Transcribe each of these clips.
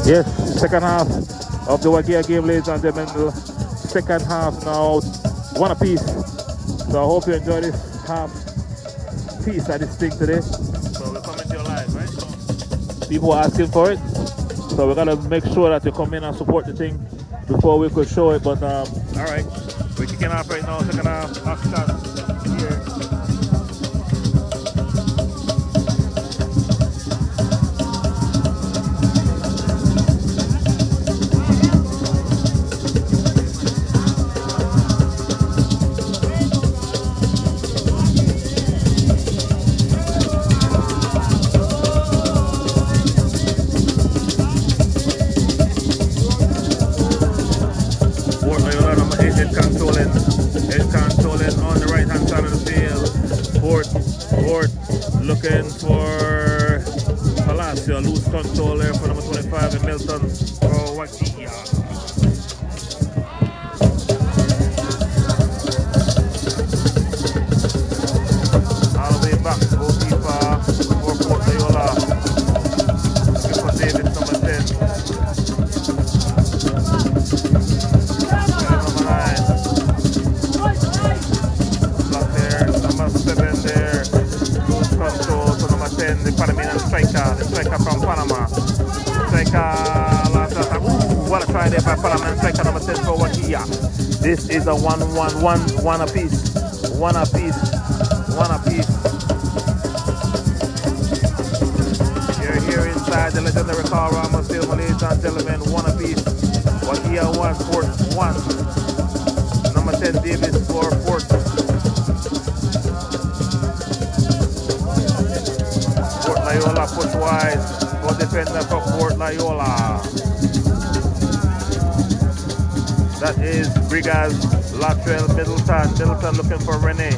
Yes, second half of the Wagia game, ladies and gentlemen. Second half now, one apiece. So I hope you enjoy this half piece of this thing today. So we're coming to your live, right? People are asking for it. So we gotta make sure that you come in and support the thing before we could show it. But alright. We're kicking off right now, second half action here. Looking for Palacio, loose control there for number 25 in Milton for Wagia. All the way back to goalkeeper for Port Loyola. Looking for David, number 10. Number 9. Block there, number 7 there. Control to number 10, the Panamanian striker, the striker from Panama. Striker, what a try there by Panamanian striker number 10 for Wagia. This is a 1 apiece. One apiece. You're here inside the legendary Carl Ramos Stadium, ladies and gentlemen, 1 apiece. Wagia 1, Port 1. Number 10, Davis for Port. Loyola push wide for defender for Port Loyola. That is Brigas, Latrell, Middleton. Middleton looking for Rene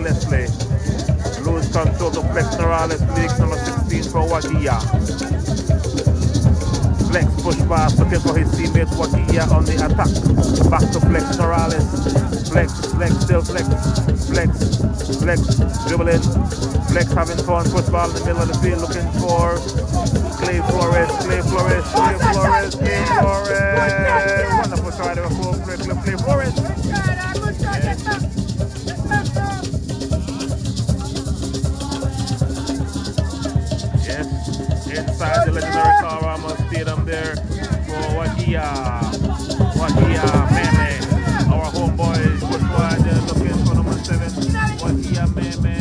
Leslie. Lose control to Flex Morales, league number 16 for Wagia. Flex push pass looking for his teammate Wagia on the attack. Back to Flex Morales. Flex, still Flex, dribbling. Flex having fun, push ball in the middle of the field looking for Clay Flores. Wonderful try there for Clay Flores. Yes, inside the legendary Carl Ramos Stadium there for Wagia, Meme. Our homeboys push wide there looking for number 7. Wagia, Meme.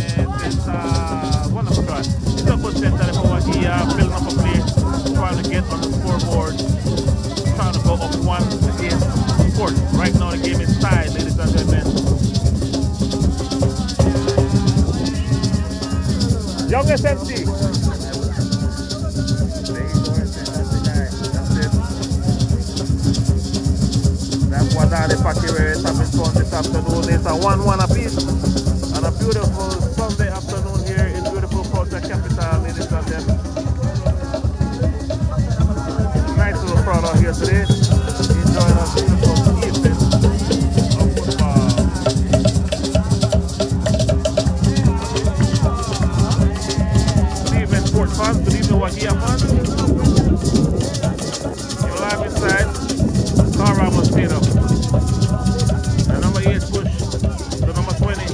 Wonderful try. It's a good center for Wagia, building up a play, trying to get on the scoreboard, trying to go up 1 against Port. Right now the game is tied, ladies and gentlemen. Youngest MC. That's what the Pakire is having fun this afternoon. It's a 1-1 apiece. And a beautiful Sunday afternoon here in beautiful Culture Capital, ladies and gentlemen. Nice little crowd out here today, enjoying a beautiful evening of football. Good evening, sports fans. Good evening, Wagia fans. You're live inside Carl Ramos Stadium. And number 8 push to number 20.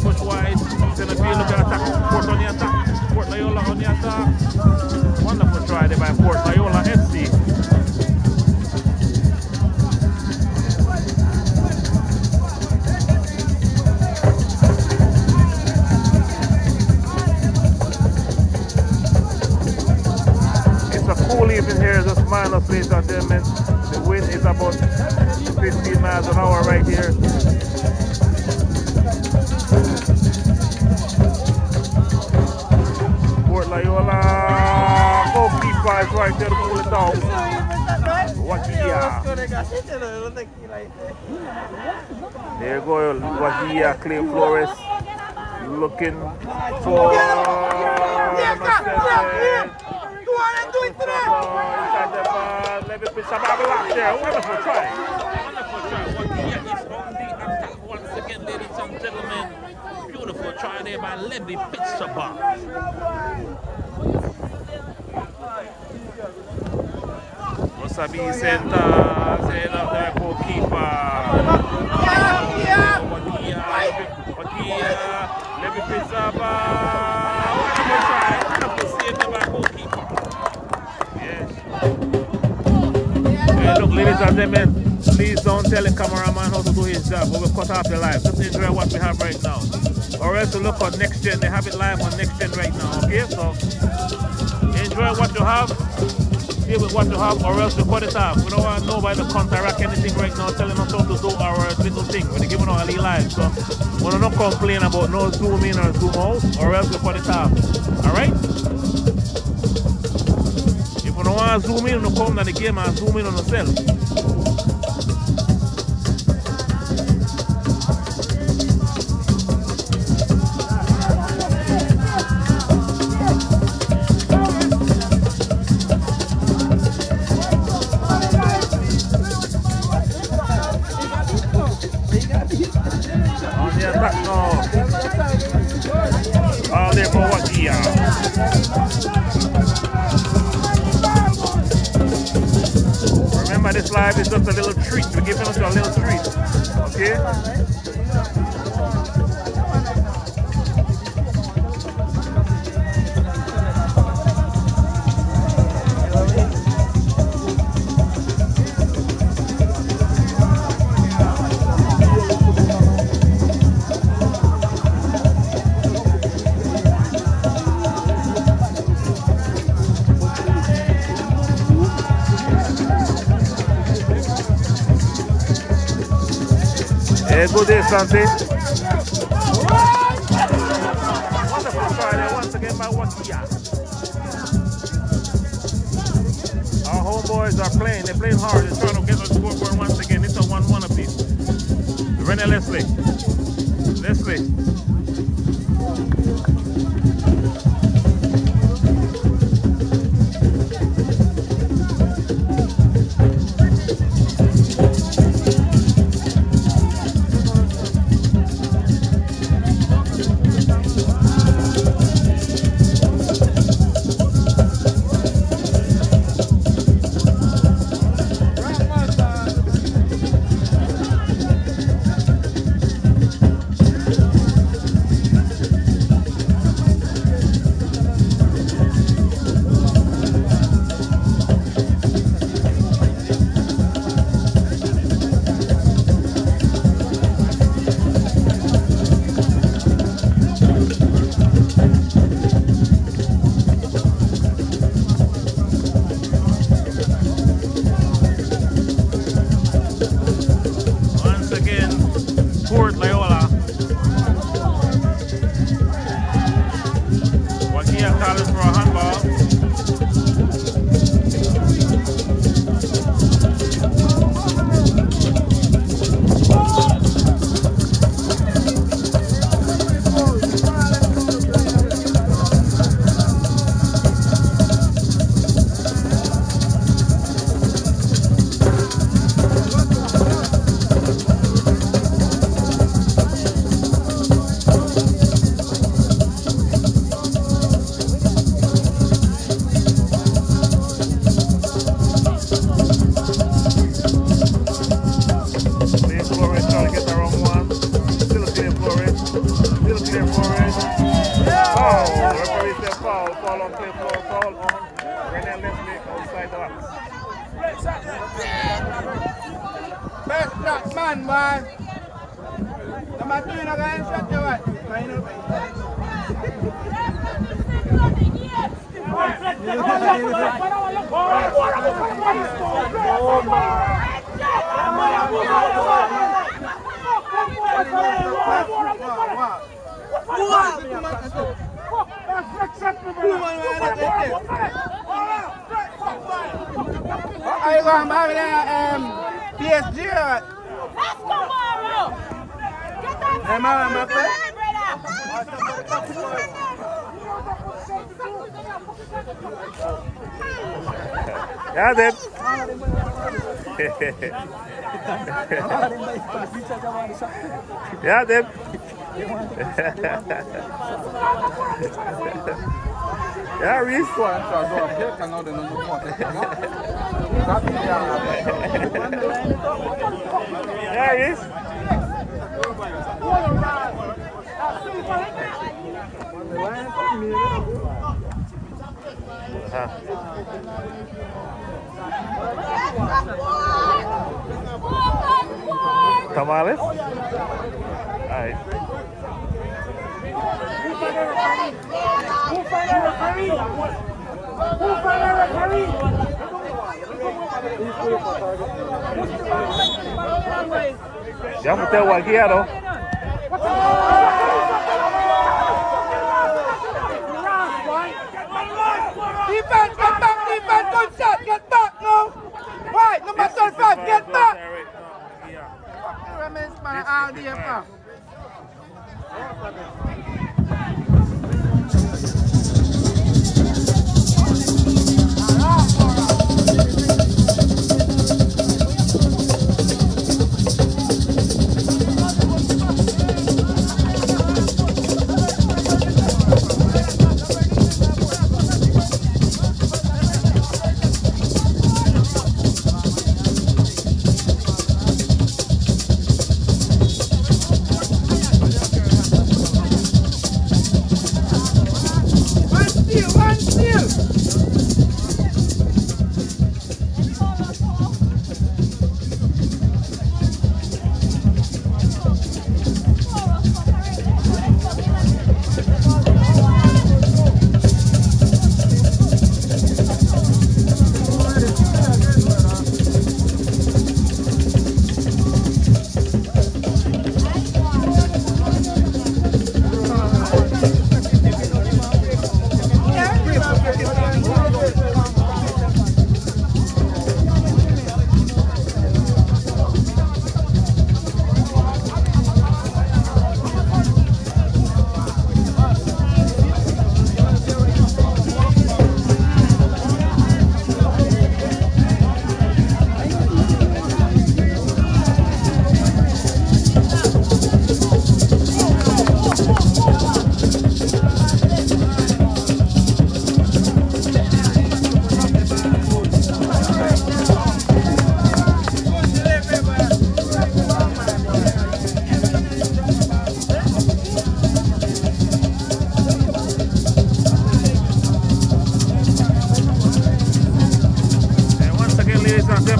Push wide, center field, look at attack. Port on the attack. Port Loyola on the attack. Wonderful try there by Port Loyola FC. It's a cool evening here, just minus, ladies and gentlemen. The wind is about 15 miles an hour right here. Loyola, goalkeeper is right there to pull it down. Wagia. There you go, Wagia, Clay Flores looking for let me put some block there. Wonderful try. Wagia is on the attack once again, ladies and gentlemen. Beautiful try there by Levy Pitsaba. Sabi Center, saying up there, goalkeeper. Let me pick up. Wonderful save by goalkeeper. Yes. Hey, look, ladies and gentlemen, please don't tell the cameraman how to do his job. We will cut off the live. Just enjoy what we have right now. Or else to look on Next Gen. They have it live on Next Gen right now. Okay, so enjoy what you have. Deal with what you have, or else we cut it off. We don't want nobody to counteract anything right now, telling us how to do our little thing. We're giving out a live, so we're not complain about no zoom in or zoom out, or else we cut it off. Alright? If we don't want to zoom in, we come to the game and zoom in on ourselves. Remember, this live is just a little treat. We're giving us a little treat. Okay? Good day, Santi. Wonderful Friday once again by Wakia. Our homeboys are playing. They're playing hard. They're trying to get the scoreboard once again. It's a 1-1 apiece. Renee Leslie. Are you going back there, PSG? Let's go, Mario! Get that Yeah, then. Yeah, then. Yeah, Reese. There he is. Tamales? Alright. Ya me tengo guagueado. Defense, get back, defense, good shot, get back now. Right, number 35, get back.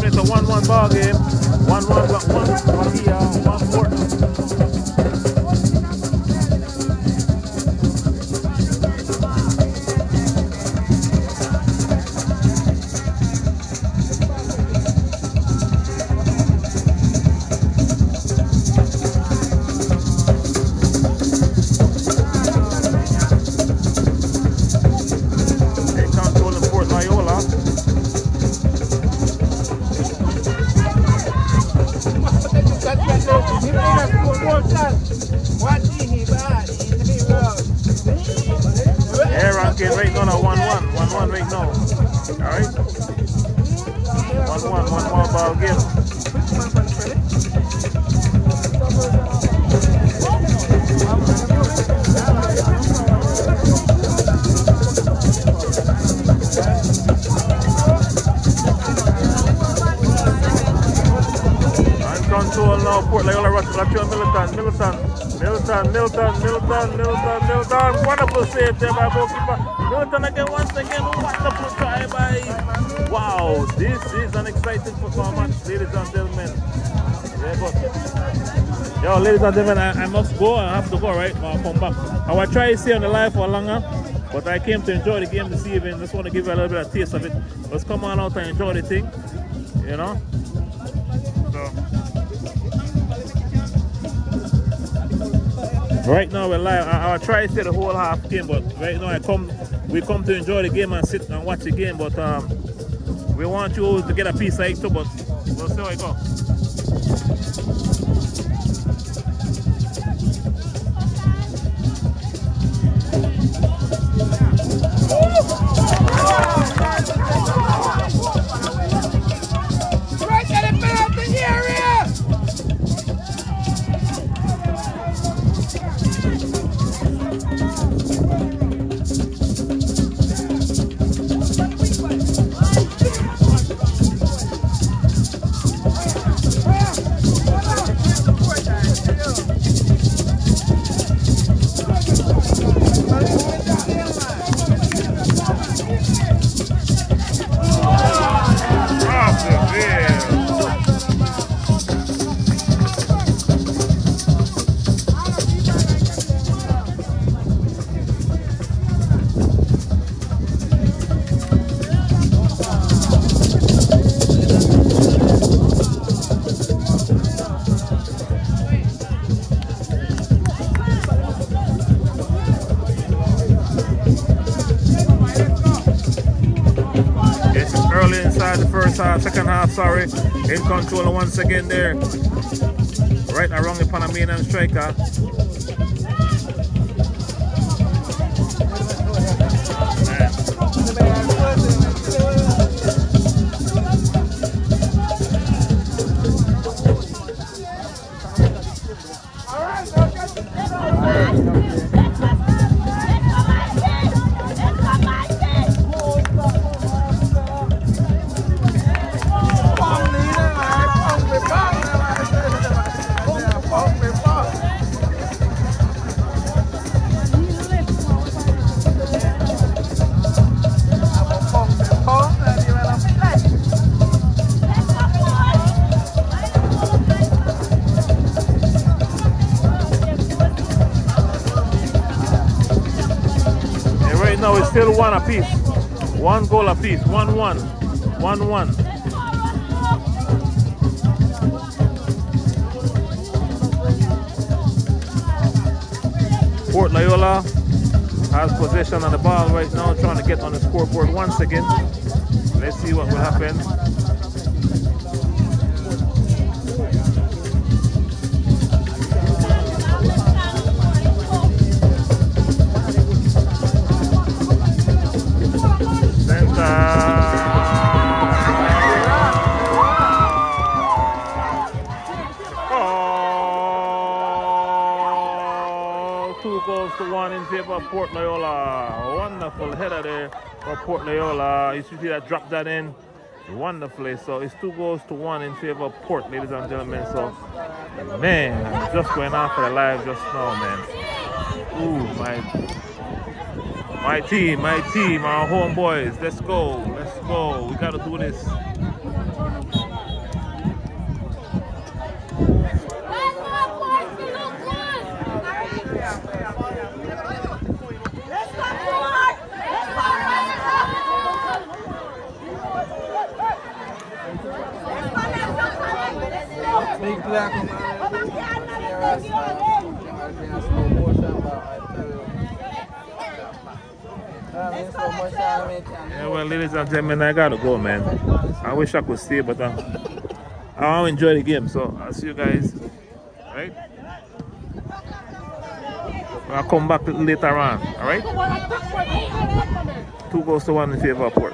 It's a 1-1 ball game. 1-1 here, 1-4. Right now, 1-1 right now. Alright? 1-1 more ball game. And control now, Port Loyola Russell, Milton. Wonderful save there by goalkeeper. Milton again, once again, wonderful try by. Wow, this is an exciting performance, ladies and gentlemen. Yeah, but, yo, ladies and gentlemen, I must go. I have to go, right? I'll come back. I will try to stay on the live for longer, but I came to enjoy the game this evening. Just want to give you a little bit of taste of it. Let's come on out and enjoy the thing, you know. Right now we're live. I'll try to stay the whole half game, but right now we come to enjoy the game and sit and watch the game. But we want you to get a piece of it too. But we'll see how it goes. second half, sorry. In control once again there. Right around the Panamanian striker. Now it's still one apiece. One goal apiece. 1-1. 1-1. Port Loyola has possession on the ball right now, trying to get on the scoreboard once again. Let's see what will happen. In favor of Port Loyola. Wonderful header there for Port Loyola. You see that drop that in wonderfully. So it's 2-1 in favor of Port, ladies and gentlemen. So man, I'm just going on for the live just now, man. Ooh, my team, our homeboys. Let's go. We gotta do this. Yeah, well, ladies and gentlemen, I gotta go, man. I wish I could stay, but I'll enjoy the game. So I'll see you guys. Right? I'll come back later on. All right? 2-1 in favor of Port.